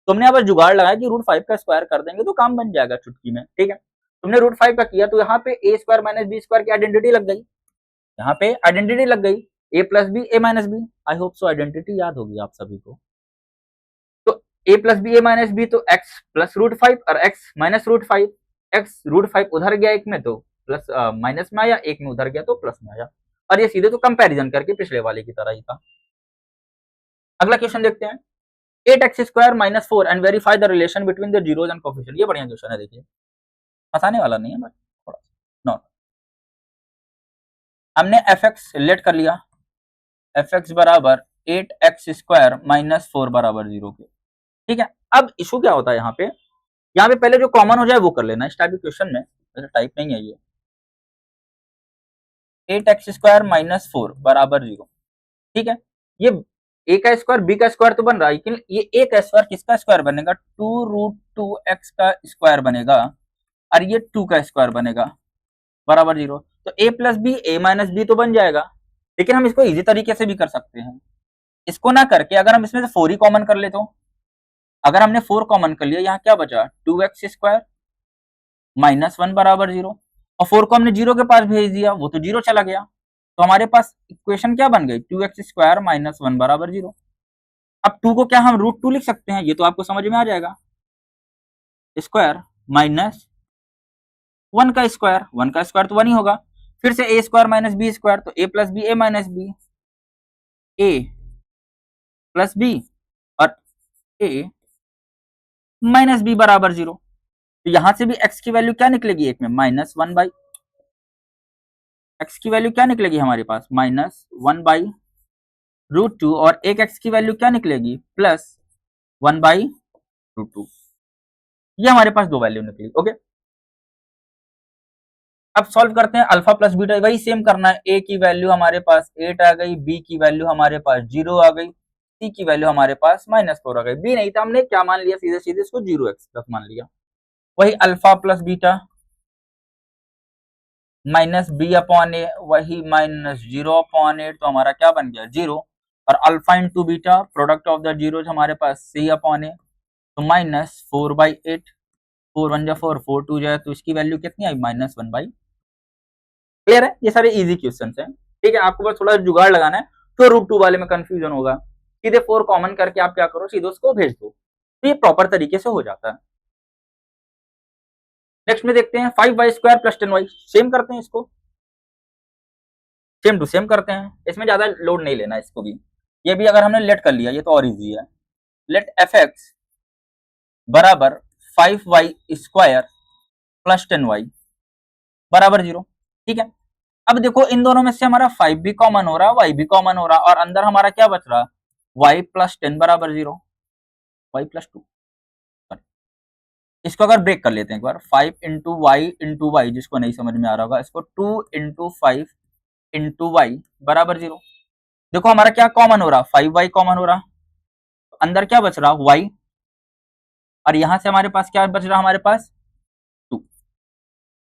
तुमने अब जुगाड़ लगाया कि √5 का स्क्वायर कर देंगे तो काम बन जाएगा चुटकी में, ठीक है। तुमने √5 का किया तो यहाँ पे a² माइनस b² की आइडेंटिटी लग गई, यहाँ पे आइडेंटिटी लग गई, a plus B A minus b. I hope so identity याद होगी आप सभी को। तो a plus B A minus B, तो x प्लस √5 और x माइनस √5, x √5 उधर गया एक में तो प्लस माइनस में आया, एक में उधर गया तो प्लस में आया, और ये सीधे तो कंपैरिजन करके पिछले वाले की तरह ही था। अगला क्वेश्चन देखते हैं, 8x² - 4 and verify the relation between the zeros and coefficient. ये बढ़िया क्वेश्चन है, देखिए फंसाने वाला नहीं है, बट थोड़ा नॉर्मल। हमने fx लेट कर लिया, fx बराबर 8x² - 4 बराबर 0 के, ठीक है। अब इशू क्या होता है यहाँ पे पहले जो कॉमन हो जाए वो कर लेना, इस टाइप के क्वेश्चन में, वैसे टाइप नहीं है ये, 8x² - 4 बराबर 0, ठीक है। ये a का स्क्वायर b का स्क्वायर तो बन रहा है, लेकिन ये a का स्क्वायर किसका स्क्वायर बनेगा, 2√2x का स्क्वायर बनेगा, और ये 2 का स्क्वायर बनेगा बराबर 0। तो a plus B A minus B तो बन जाएगा, लेकिन हम इसको इजी तरीके से भी कर सकते हैं। इसको ना करके अगर हम इसमें से 4 ही कॉमन कर ले, तो अगर हमने 4 कॉमन कर लिया, यहाँ क्या बचा 2x² -1 बराबर 0, और 4 को हमने 0 के पास भेज दिया, वो तो 0 चला गया, तो हमारे पास इक्वेशन क्या बन गई, 2x² -1 बराबर 0। अब 2 को क्या हम √2 लिख सकते हैं, ये तो आपको समझ में आ जाएगा, स्क्वायर माइनस 1 का स्क्वायर तो 1 ही होगा। फिर से ए स्क्वायर माइनस बी स्क्वायर, तो ए प्लस बी, ए माइनस बी, ए प्लस बी और ए माइनस बी बराबर 0। तो यहां से भी x की वैल्यू क्या निकलेगी, एक में -1/, x की वैल्यू क्या निकलेगी हमारे पास -1/√2, और एक x की वैल्यू क्या निकलेगी +1/√2। ये हमारे पास दो वैल्यू निकली। ओके, अब सॉल्व करते हैं अल्फा प्लस बीटा, वही सेम करना है। a की वैल्यू हमारे पास 8 आ गई, b की वैल्यू हमारे पास 0 आ गई, c की वैल्यू हमारे पास -4 आ गई। b नहीं था, हमने क्या मान लिया, सीधे सीधे इसको 0x प्लस मान लिया। वही alpha plus beta minus B upon A, वही -0/8, तो हमारा क्या बन गया 0। और alpha into beta product of the zero हमारे पास c अपॉन ए, तो -4/8, 4 1 जा 4, 4 2 जाए, तो इसकी वैल्यू कितनी आई -1/। क्लियर है, ये सारे इजी क्वेश्चंस हैं। ठीक है, आपको बस थोड़ा जुगाड़ लगाना है, तो √2 वाले में कंफ्यूजन होगा, सीधे 4 कॉमन करके आप क्या करो, सीधे उसको भेज दो, तो ये प्रॉपर तरीके से हो जाता है। नेक्स्ट में देखते हैं 5y² प्लस 10y, सेम करते हैं इसको, सेम टू सेम करते हैं, इसमें ज्यादा लोड नहीं लेना इसको भी। ये भी अगर हमने लेट कर लिया, ये तो और इजी है। लेट fx बराबर 5y² प्लस 10y बराबर 0। ठीक है, अब देखो इन दोनों में से हमारा 5 भी कॉमन हो रहा, y भी कॉमन हो रहा, और अंदर हमारा क्या बच रहा, y प्लस 10 बराबर 0, y प्लस 2। इसको अगर ब्रेक कर लेते हैं एक बार, 5 इंटू वाई, जिसको नहीं समझ में आ रहा होगा, इसको 2 इंटू 5 इंटू वाई बराबर 0। देखो हमारा क्या कॉमन हो रहा, 5y कॉमन हो रहा, तो अंदर क्या बच रहा y, और यहां से हमारे पास क्या बच रहा, हमारे पास 2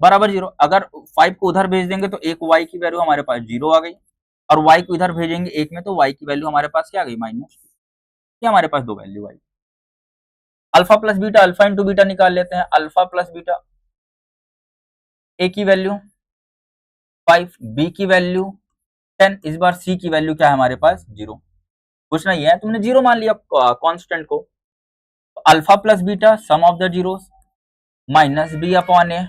बराबर 0। अगर 5 को उधर भेज देंगे तो एक y की वैल्यू हमारे पास 0 आ गई, और y को इधर भेजेंगे एक में, तो y की वैल्यू हमारे पास क्या आ गई -2। ये हमारे पास दो वैल्यू आई। Alpha plus beta, alpha into beta निकाल लेते हैं। अल्फा प्लस बीटा, ए की वैल्यू 5, बी की वैल्यू 10, इस बार सी की वैल्यू क्या है हमारे पास 0। कुछ नहीं है, तुमने 0 मान लिया कांस्टेंट को। Alpha plus beta sum of the zeros minus B upon A,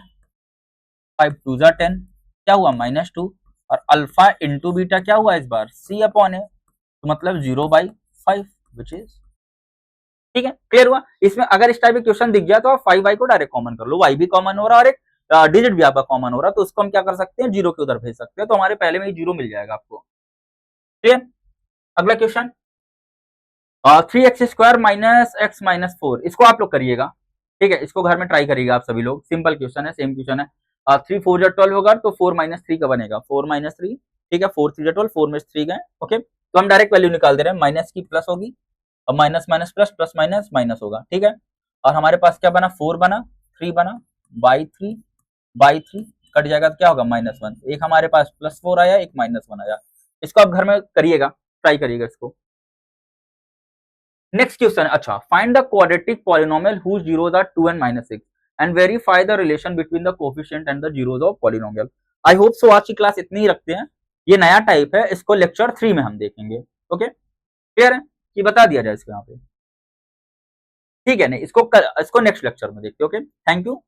5 2 जा 10, क्या हुआ -2, और अल्फा इंटू बीटा क्या हुआ इस बार सी अपॉन ए, तो मतलब 0/5 विच इज। ठीक है, क्लियर हुआ। इसमें अगर इस टाइप का क्वेश्चन दिख गया तो आप 5y को डायरेक्ट कॉमन कर लो, y भी कॉमन हो रहा है और एक डिजिट भी आपका कॉमन हो रहा है, तो उसको हम क्या कर सकते हैं, 0 के उधर भेज सकते हैं, तो हमारे पहले में ही 0 मिल जाएगा आपको। क्लियर। अगला question 3x² minus x minus 4, इसको आप लोग करिएगा। ठीक है, इसको घर में ट्राई करिएगा आप सभी लोग, सिंपल क्वेश्चन है, सेम क्वेश्चन है। 3 4 जा 12 होगा, तो 4 - 3 का बनेगा 4 - 3। ठीक है, 4 3 जा 12, 4 में 3 गए। ओके, तो हम डायरेक्ट वैल्यू निकाल दे रहे हैं, माइनस की प्लस होगी, और minus minus plus, plus minus minus होगा। ठीक है, और हमारे पास क्या बना, 4 बना, 3 बना, बाई 3 कट जाएगा, तो क्या होगा -1। एक हमारे पास +4 आया, एक -1 आया। इसको आप घर में करिएगा, ट्राई करिएगा इसको। नेक्स्ट क्वेश्चन, अच्छा, find the quadratic polynomial whose zeros are 2 and -6 and verify the relation between the coefficient and the zeros of polynomial. I hope so आज की क्लास इतनी ही रखते हैं, ये नया टाइप है, इसको लेक्चर 3 में हम देखेंगे। ओके, क्लियर है कि बता दिया जाए इसको यहाँ पे। ठीक है, नहीं इसको नेक्स्ट लेक्चर में देखते हैं। Okay, thank you.